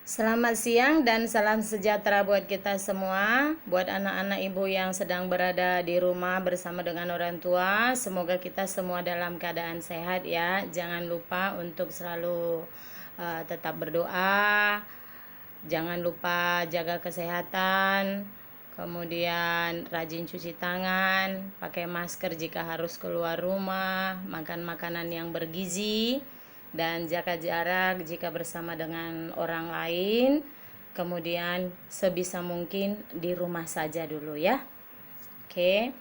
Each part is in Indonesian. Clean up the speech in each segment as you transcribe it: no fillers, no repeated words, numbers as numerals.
Selamat siang dan salam sejahtera buat kita semua. Buat anak-anak ibu yang sedang berada di rumah bersama dengan orang tua, semoga kita semua dalam keadaan sehat ya. Jangan lupa untuk selalu tetap berdoa. Jangan lupa jaga kesehatan. Kemudian rajin cuci tangan, pakai masker jika harus keluar rumah, makan makanan yang bergizi, dan jaga jarak jika bersama dengan orang lain. Kemudian sebisa mungkin di rumah saja dulu ya. Oke.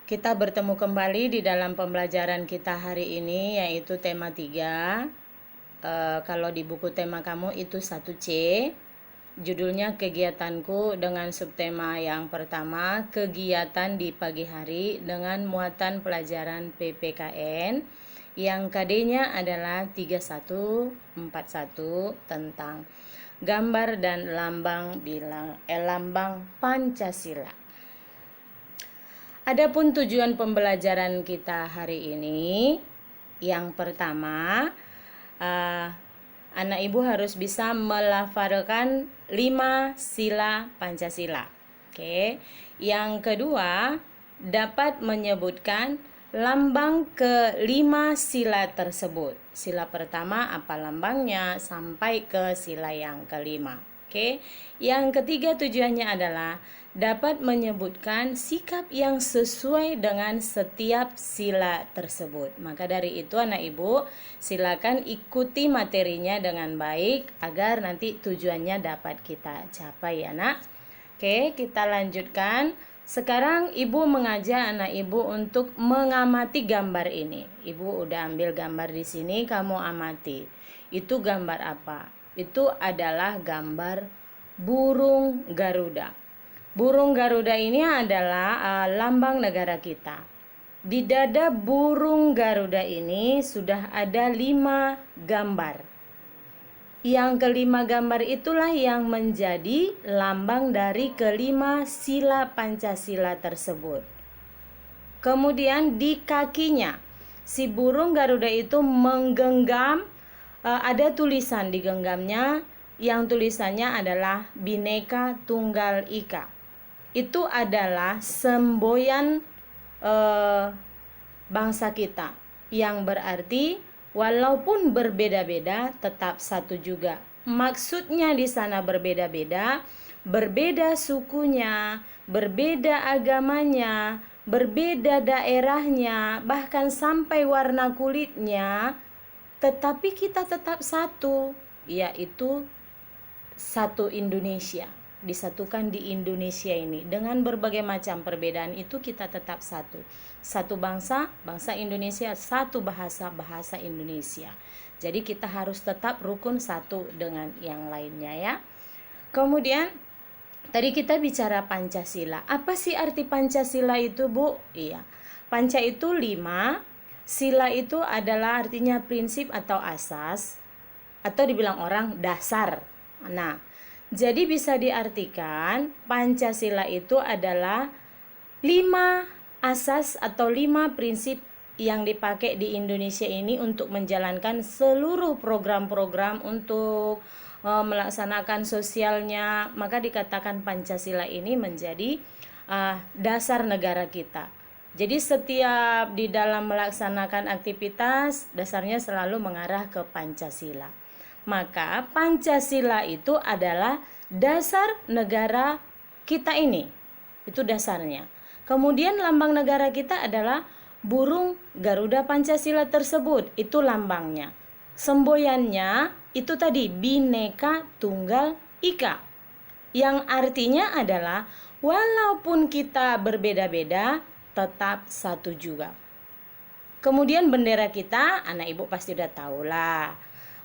Kita bertemu kembali di dalam pembelajaran kita hari ini, yaitu tema 3. Kalau di buku tema kamu itu 1C. Judulnya kegiatanku, dengan subtema yang pertama, kegiatan di pagi hari dengan muatan pelajaran PPKN. Yang KD-nya adalah 3141 tentang gambar dan lambang Pancasila. Adapun tujuan pembelajaran kita hari ini, yang pertama, anak ibu harus bisa melafalkan 5 sila Pancasila. Oke. Yang kedua, dapat menyebutkan lambang ke-5 sila tersebut. Sila pertama apa lambangnya sampai ke sila yang kelima. Oke. Yang ketiga tujuannya adalah dapat menyebutkan sikap yang sesuai dengan setiap sila tersebut. Maka dari itu anak ibu silakan ikuti materinya dengan baik agar nanti tujuannya dapat kita capai ya nak. Oke, kita lanjutkan. Sekarang ibu mengajak anak ibu untuk mengamati gambar ini. Ibu udah ambil gambar di sini, kamu amati. Itu gambar apa? Itu adalah gambar burung Garuda. Burung Garuda ini adalah lambang negara kita. Di dada burung Garuda ini sudah ada 5 gambar. Yang kelima gambar itulah yang menjadi lambang dari kelima sila Pancasila tersebut. Kemudian di kakinya si burung Garuda itu menggenggam, ada tulisan di genggamnya yang tulisannya adalah Bhinneka Tunggal Ika. Itu adalah semboyan bangsa kita, yang berarti walaupun berbeda-beda tetap satu juga. Maksudnya di sana berbeda-beda, berbeda sukunya, berbeda agamanya, berbeda daerahnya, bahkan sampai warna kulitnya, tetapi kita tetap satu, yaitu satu Indonesia. Disatukan di Indonesia ini dengan berbagai macam perbedaan itu kita tetap satu. Satu bangsa, bangsa Indonesia, satu bahasa, bahasa Indonesia. Jadi kita harus tetap rukun satu dengan yang lainnya ya. Kemudian tadi kita bicara Pancasila. Apa sih arti Pancasila itu, Bu? Iya. Panca itu 5, sila itu adalah artinya prinsip atau asas, atau dibilang orang dasar. Nah, jadi bisa diartikan Pancasila itu adalah 5 asas atau 5 prinsip yang dipakai di Indonesia ini untuk menjalankan seluruh program-program untuk melaksanakan sosialnya. Maka dikatakan Pancasila ini menjadi dasar negara kita. Jadi setiap di dalam melaksanakan aktivitas dasarnya selalu mengarah ke Pancasila. Maka Pancasila itu adalah dasar negara kita ini. Itu dasarnya. Kemudian lambang negara kita adalah burung Garuda Pancasila tersebut. Itu lambangnya. Semboyannya itu tadi Bhinneka Tunggal Ika. Yang artinya adalah walaupun kita berbeda-beda tetap satu juga. Kemudian bendera kita, anak ibu pasti udah tahu lah.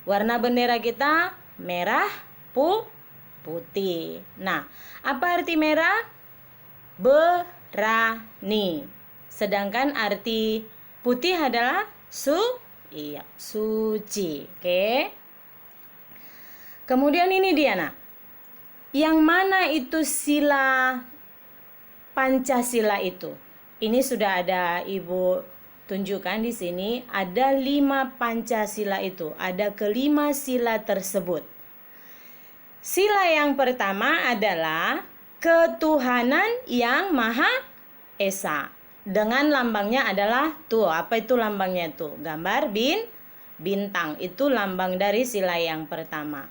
Warna bendera kita merah, putih. Nah, apa arti merah? Berani. Sedangkan arti putih adalah suci. Oke. Kemudian ini dia, nak. Yang mana itu sila Pancasila itu? Ini sudah ada ibu tunjukkan di sini ada 5 Pancasila itu, ada kelima sila tersebut. Sila yang pertama adalah ketuhanan yang Maha Esa. Dengan lambangnya adalah tuh, apa itu lambangnya tuh? Gambar bintang, itu lambang dari sila yang pertama.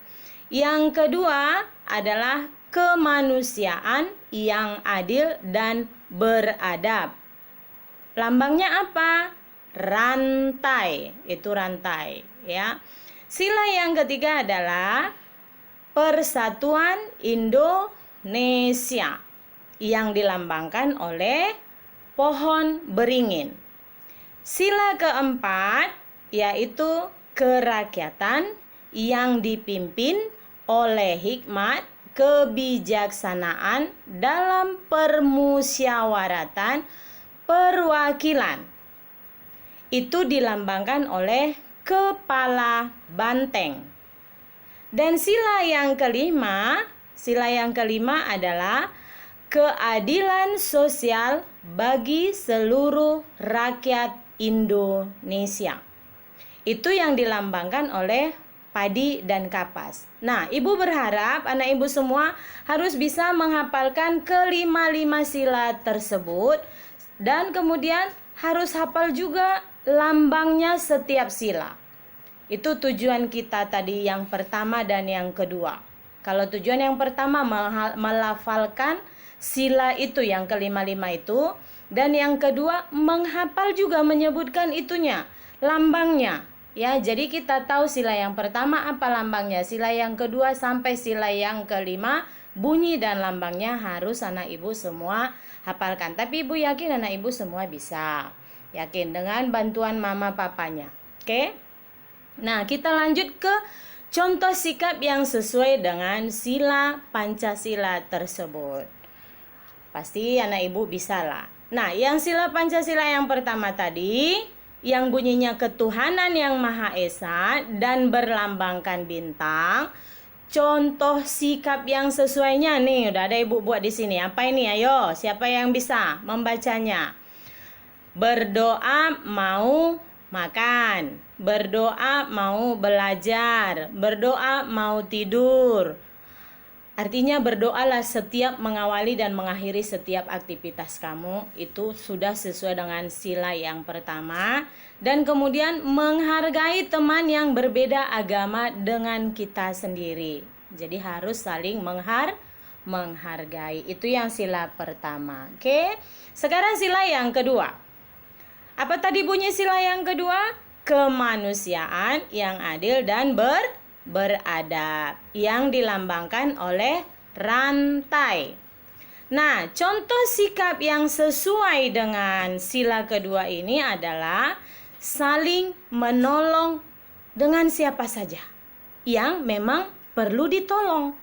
Yang kedua adalah kemanusiaan yang adil dan beradab. Lambangnya apa? Rantai, itu rantai ya. Sila yang ketiga adalah Persatuan Indonesia yang dilambangkan oleh pohon beringin. Sila keempat yaitu kerakyatan yang dipimpin oleh hikmat kebijaksanaan dalam permusyawaratan perwakilan. Itu dilambangkan oleh kepala banteng. Dan sila yang kelima adalah keadilan sosial bagi seluruh rakyat Indonesia. Itu yang dilambangkan oleh padi dan kapas. Nah, Ibu berharap anak Ibu semua harus bisa menghafalkan kelima-lima sila tersebut dan kemudian harus hafal juga lambangnya setiap sila. Itu tujuan kita tadi yang pertama dan yang kedua. Kalau tujuan yang pertama melafalkan sila itu yang kelima-lima itu, dan yang kedua menghafal juga menyebutkan itunya, lambangnya. Ya, jadi kita tahu sila yang pertama apa lambangnya, sila yang kedua sampai sila yang kelima bunyi dan lambangnya harus anak Ibu semua hafalkan. Tapi Ibu yakin anak Ibu semua bisa. Yakin dengan bantuan mama papanya. Oke? Nah, kita lanjut ke contoh sikap yang sesuai dengan sila Pancasila tersebut. Pasti anak Ibu bisa lah. Nah, yang sila Pancasila yang pertama tadi, yang bunyinya ketuhanan yang Maha Esa dan berlambangkan bintang. Contoh sikap yang sesuainya nih, udah ada Ibu buat di sini. Apa ini? Ayo, siapa yang bisa membacanya? Berdoa mau makan, berdoa mau belajar, berdoa mau tidur. Artinya berdoalah setiap mengawali dan mengakhiri setiap aktivitas kamu. Itu sudah sesuai dengan sila yang pertama. Dan kemudian menghargai teman yang berbeda agama dengan kita sendiri. Jadi harus saling menghargai. Itu yang sila pertama. Oke. Sekarang sila yang kedua. Apa tadi bunyi sila yang kedua? Kemanusiaan yang adil dan beradab yang dilambangkan oleh rantai. Nah, contoh sikap yang sesuai dengan sila kedua ini adalah saling menolong dengan siapa saja yang memang perlu ditolong.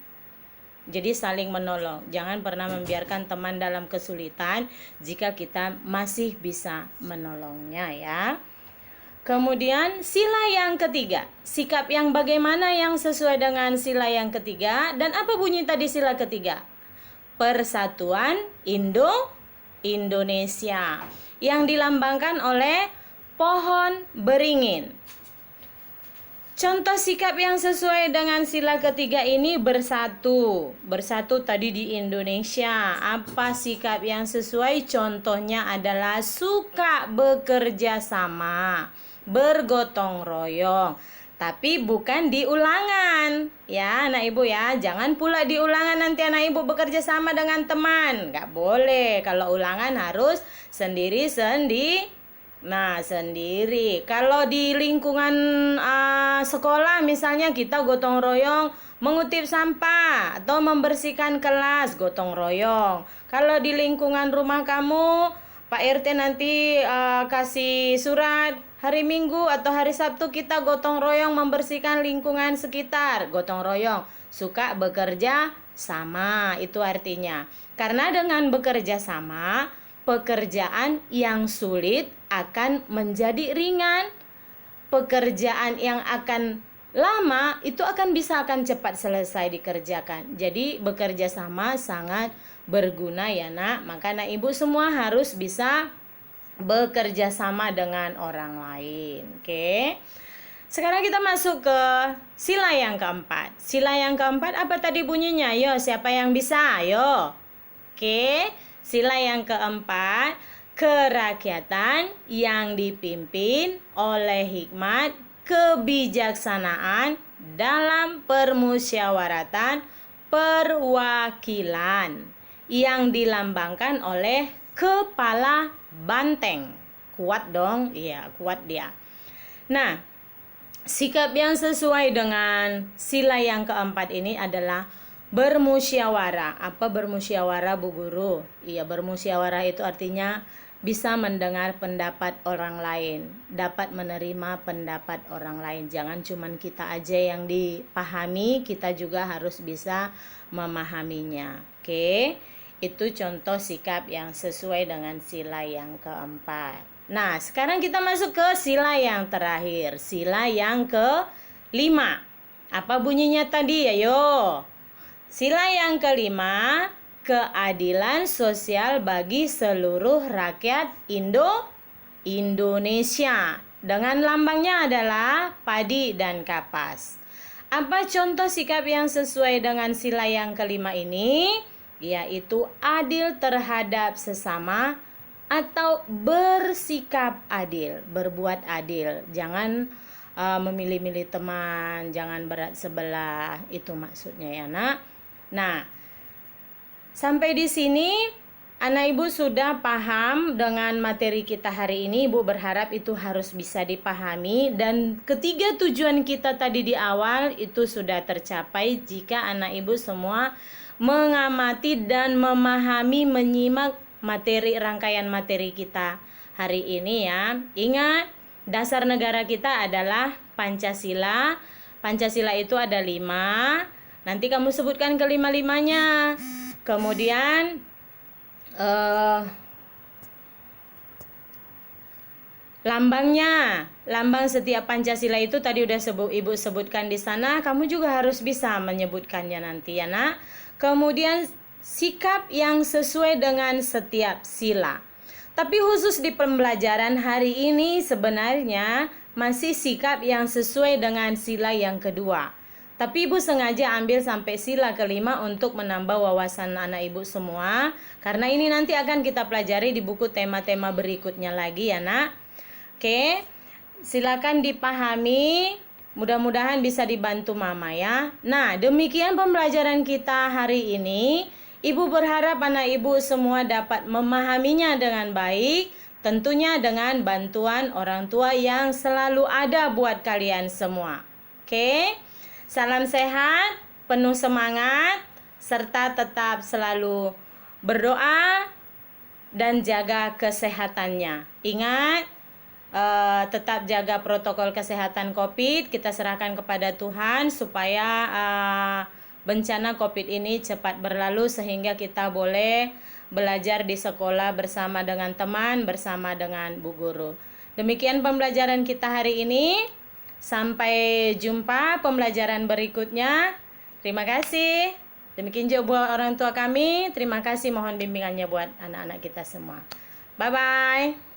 Jadi saling menolong. Jangan pernah membiarkan teman dalam kesulitan jika kita masih bisa menolongnya ya. Kemudian sila yang ketiga. Sikap yang bagaimana yang sesuai dengan sila yang ketiga. Dan apa bunyi tadi sila ketiga? Persatuan Indonesia. Yang dilambangkan oleh pohon beringin. Contoh sikap yang sesuai dengan sila ketiga ini bersatu. Bersatu tadi di Indonesia. Apa sikap yang sesuai? Contohnya adalah suka bekerja sama, bergotong royong. Tapi bukan di ulangan. Ya anak Ibu ya. Jangan pula di ulangan nanti anak Ibu bekerja sama dengan teman. Gak boleh. Kalau ulangan harus sendiri-sendiri. Nah, sendiri. Kalau di lingkungan sekolah misalnya kita gotong royong mengutip sampah atau membersihkan kelas, gotong royong. Kalau di lingkungan rumah kamu, Pak RT nanti kasih surat hari Minggu atau hari Sabtu kita gotong royong membersihkan lingkungan sekitar, gotong royong. Suka bekerja sama, itu artinya. Karena dengan bekerja sama, pekerjaan yang sulit akan menjadi ringan. Pekerjaan yang akan lama itu akan cepat selesai dikerjakan. Jadi bekerja sama sangat berguna ya nak. Maka anak Ibu semua harus bisa bekerja sama dengan orang lain. Oke. Sekarang kita masuk ke sila yang keempat. Sila yang keempat apa tadi bunyinya? Yo, siapa yang bisa? Ayo. Oke. Sila yang keempat, kerakyatan yang dipimpin oleh hikmat kebijaksanaan dalam permusyawaratan perwakilan yang dilambangkan oleh kepala banteng. Kuat dong? Iya, kuat dia. Nah, sikap yang sesuai dengan sila yang keempat ini adalah bermusyawarah. Apa bermusyawarah, Bu Guru? Iya, bermusyawarah itu artinya bisa mendengar pendapat orang lain, dapat menerima pendapat orang lain. Jangan cuman kita aja yang dipahami, kita juga harus bisa memahaminya. Oke, itu contoh sikap yang sesuai dengan sila yang keempat. Nah, sekarang kita masuk ke sila yang terakhir, sila yang kelima. Apa bunyinya tadi? Ayo. Sila yang kelima, keadilan sosial bagi seluruh rakyat Indonesia. Dengan lambangnya adalah padi dan kapas. Apa contoh sikap yang sesuai dengan sila yang kelima ini? Yaitu adil terhadap sesama atau bersikap adil, berbuat adil. Jangan memilih-milih teman, jangan berat sebelah. Itu maksudnya ya, Nak. Nah, sampai di sini anak ibu sudah paham dengan materi kita hari ini. Ibu berharap itu harus bisa dipahami, dan ketiga tujuan kita tadi di awal itu sudah tercapai jika anak ibu semua mengamati dan memahami, menyimak materi rangkaian materi kita hari ini ya. Ingat, dasar negara kita adalah Pancasila. Pancasila itu ada 5. Nanti kamu sebutkan kelima-limanya. Kemudian lambangnya, lambang setiap Pancasila itu tadi udah ibu sebutkan di sana. Kamu juga harus bisa menyebutkannya nanti ya, Nak. Kemudian sikap yang sesuai dengan setiap sila. Tapi khusus di pembelajaran hari ini sebenarnya masih sikap yang sesuai dengan sila yang kedua. Tapi ibu sengaja ambil sampai sila kelima untuk menambah wawasan anak ibu semua. Karena ini nanti akan kita pelajari di buku tema-tema berikutnya lagi ya, Nak. Oke, silakan dipahami. Mudah-mudahan bisa dibantu Mama ya. Nah, demikian pembelajaran kita hari ini. Ibu berharap anak ibu semua dapat memahaminya dengan baik. Tentunya dengan bantuan orang tua yang selalu ada buat kalian semua. Oke, salam sehat, penuh semangat, serta tetap selalu berdoa dan jaga kesehatannya. Ingat, tetap jaga protokol kesehatan COVID. Kita serahkan kepada Tuhan supaya bencana COVID ini cepat berlalu sehingga kita boleh belajar di sekolah bersama dengan teman, bersama dengan Bu Guru. Demikian pembelajaran kita hari ini. Sampai jumpa pembelajaran berikutnya. Terima kasih. Demikian juga buat orang tua kami. Terima kasih, mohon bimbingannya buat anak-anak kita semua. Bye-bye.